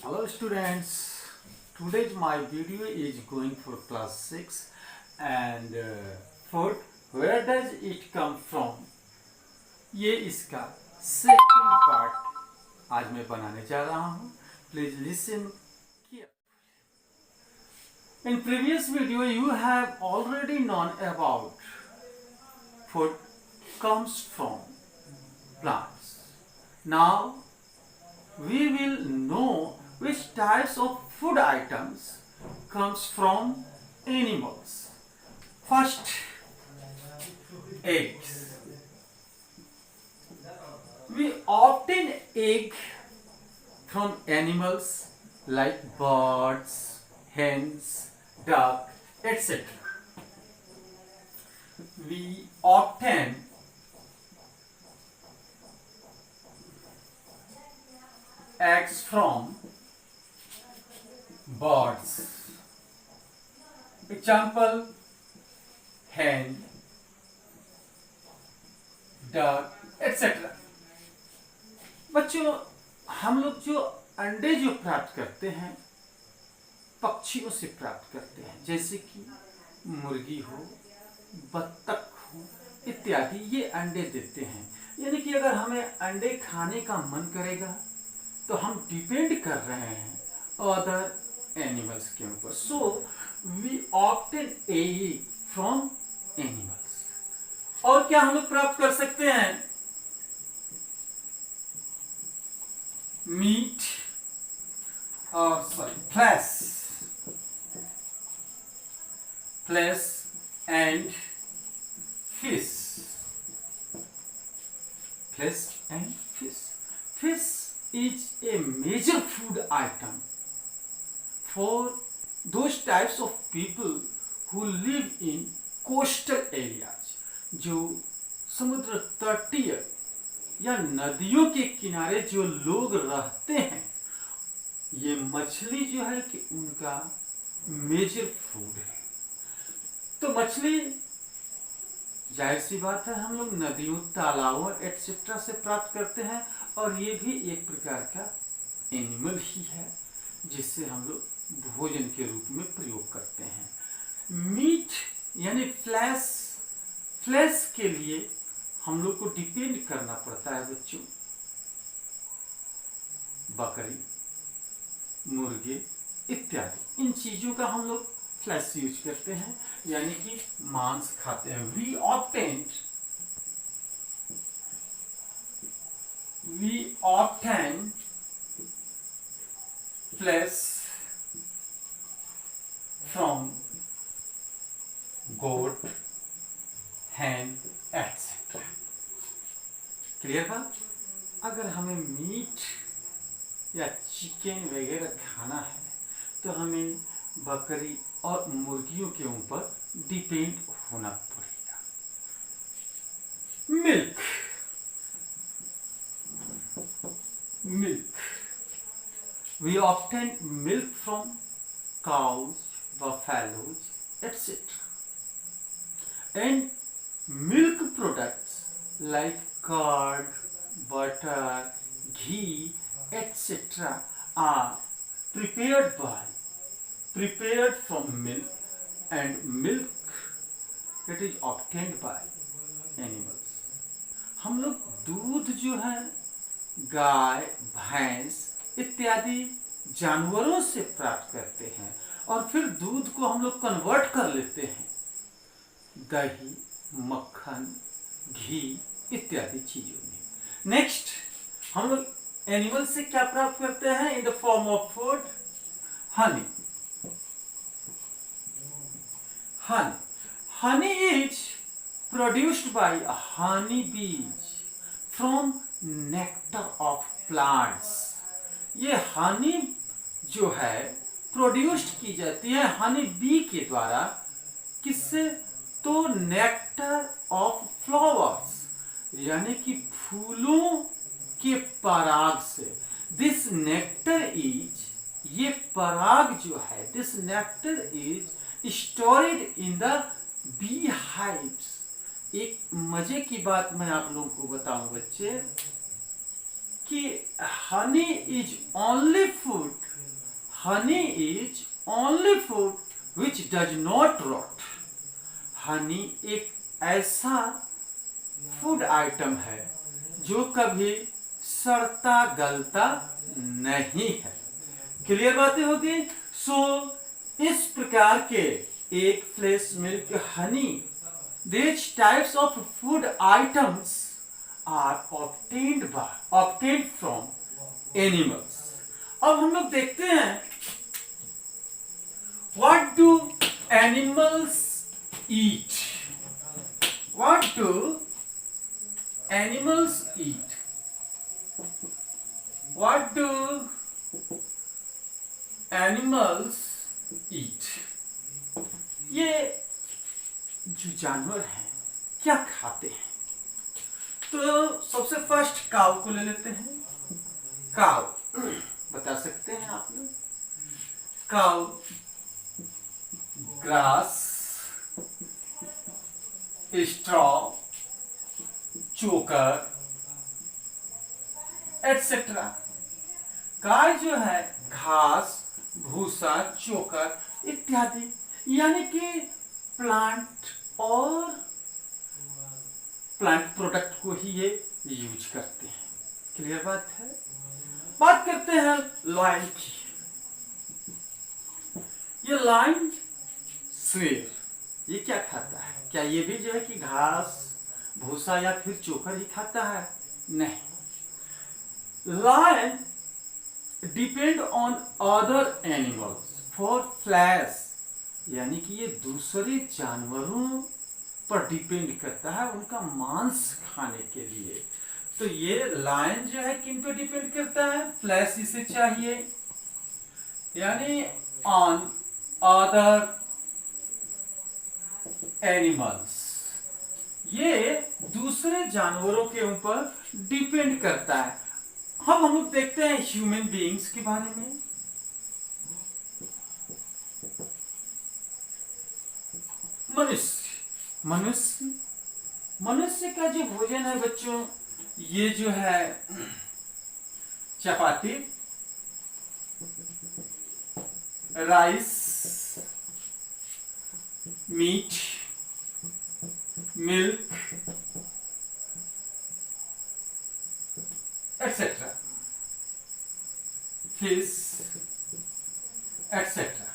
Hello students, today's my video is going for class 6 and food, where does it come from? ये इसका second part आज मैं बनाने जा रहा हूँ. Please listen carefully. In previous video you have already known about food comes from plants. Now we will know which types of food items comes from animals. First, eggs. We obtain egg from animals like birds, hens, duck, etc. We obtain eggs from birds. Example, hen, duck, etc. बच्चों, हम लोग जो अंडे जो प्राप्त करते हैं पक्षियों से प्राप्त करते हैं, जैसे कि मुर्गी हो, बत्तख हो इत्यादि, ये अंडे देते हैं. यानी कि अगर हमें अंडे खाने का मन करेगा तो हम डिपेंड कर रहे हैं अदर एनिमल्स के ऊपर. So we obtain egg from animals. और क्या हम लोग प्राप्त कर सकते हैं? मीट और flash and fish. Flesh and fish. Fish is a major food item for those types of people who live in coastal areas. जो समुद्र तटीय या नदियों के किनारे जो लोग रहते हैं, ये मछली जो है कि उनका मेजर फूड है. तो मछली जाहिर सी बात है हम लोग नदियों, तालाबों एटसेट्रा से प्राप्त करते हैं, और ये भी एक प्रकार का एनिमल ही है जिससे हम लोग भोजन के रूप में प्रयोग करते हैं. मीट यानी फ्लैश के लिए हम लोग को डिपेंड करना पड़ता है बच्चों. बकरी, मुर्गे इत्यादि, इन चीजों का हम लोग फ्लैश यूज करते हैं, यानी कि मांस खाते हैं. We obtain flesh from goat, hen etc. Clear बात? अगर हमें मीट या चिकन वगैरह खाना है तो हमें बकरी और मुर्गियों के ऊपर डिपेंड होना पड़ेगा. Milk we obtain milk from cows, buffaloes etc. and milk products like curd, butter, ghee etc. are prepared from milk, and milk it is obtained by animals. हम लोग दूध जो है गाय, भैंस इत्यादि जानवरों से प्राप्त करते हैं, और फिर दूध को हम लोग कन्वर्ट कर लेते हैं दही, मक्खन, घी इत्यादि चीजों में. नेक्स्ट, हम लोग एनिमल से क्या प्राप्त करते हैं in the form of food? Honey. Honey is produced by honey bees from nectar of plants. ये हनी जो है प्रोड्यूस्ड की जाती है हनी बी के द्वारा. किससे? तो नेक्टर ऑफ फ्लावर्स, यानी कि फूलों के पराग से. दिस नेक्टर इज, ये पराग जो है, this nectar is stored in the bee hives. एक मजे की बात मैं आप लोगों को बताऊं बच्चे, कि honey is only food honey is only food which does not rot. Honey एक ऐसा फूड आइटम है जो कभी सड़ता गलता नहीं है। क्लियर बातें होगी। सो इस प्रकार के एक fresh milk Honey these types of food items are obtained from animals. अब हम लोग देखते हैं what do animals eat? What do animals eat? What do animals eat? ये जो जानवर हैं क्या खाते हैं? तो सबसे फर्स्ट काऊ को ले लेते हैं। काऊ बता सकते हैं आप लोग? काऊ ग्रास, स्ट्रॉ, चोकर एटसेट्रा। गाय जो है घास, भूसा, चोकर इत्यादि यानी कि प्लांट और प्लांट प्रोडक्ट को ही ये यूज करते हैं। क्लियर बात है। बात करते हैं लायन की। ये लायन शेर ये क्या खाता है? क्या ये भी जो है कि घास, भूसा या फिर चोकर ही खाता है? नहीं। Lion depend on other animals for flesh, यानी कि ये दूसरे जानवरों पर डिपेंड करता है उनका मांस खाने के लिए। तो ये लायन जो है किन पे डिपेंड करता है? फ्लैश इसे चाहिए, यानी ऑन अदर एनिमल्स। ये दूसरे जानवरों के ऊपर डिपेंड करता है। अब हम लोग देखते हैं ह्यूमन बीइंग्स के बारे में। मनुष्य का जो भोजन है बच्चों, ये जो है chapati, rice, meat, milk etcetera, fish etcetera.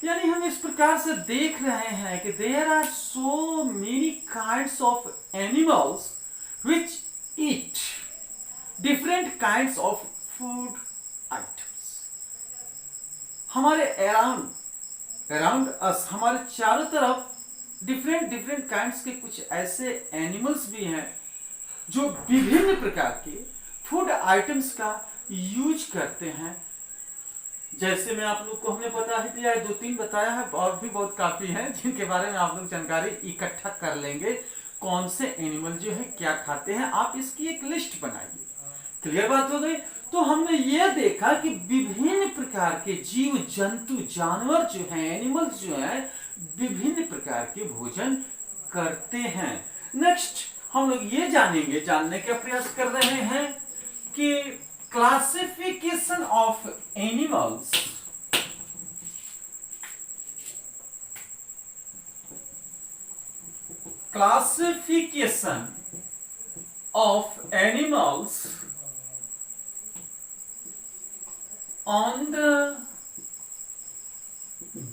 यानी हम इस प्रकार से देख रहे हैं कि there are so many kinds of animals which eat different kinds of food items. हमारे अराउंड अस, हमारे चारों तरफ डिफरेंट काइंड्स के कुछ ऐसे एनिमल्स भी हैं जो विभिन्न प्रकार के फूड आइटम्स का यूज करते हैं। जैसे मैं आप लोग को हमने बता ही दिया है, 2-3 बताया है, और भी बहुत काफी हैं जिनके बारे में आप लोग जानकारी इकट्ठा कर लेंगे। कौन से एनिमल जो है क्या खाते हैं, आप इसकी एक लिस्ट बनाइए। क्लियर बात हो गई। तो हमने ये देखा कि विभिन्न प्रकार के जीव जंतु जानवर जो हैं, एनिमल्स जो हैं, विभिन्न प्रकार के भोजन करते हैं। नेक्स्ट हम लोग ये जानने का प्रयास कर रहे हैं कि classification of animals. Classification of animals on the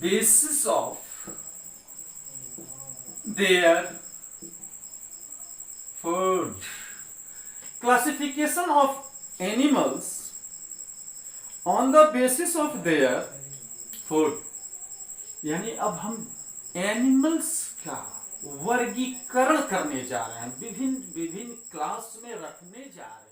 basis of their food. Classification of animals on the basis of their food, यानी अब हम एनिमल्स का वर्गीकरण करने जा रहे हैं, विभिन्न क्लास में रखने जा रहे हैं।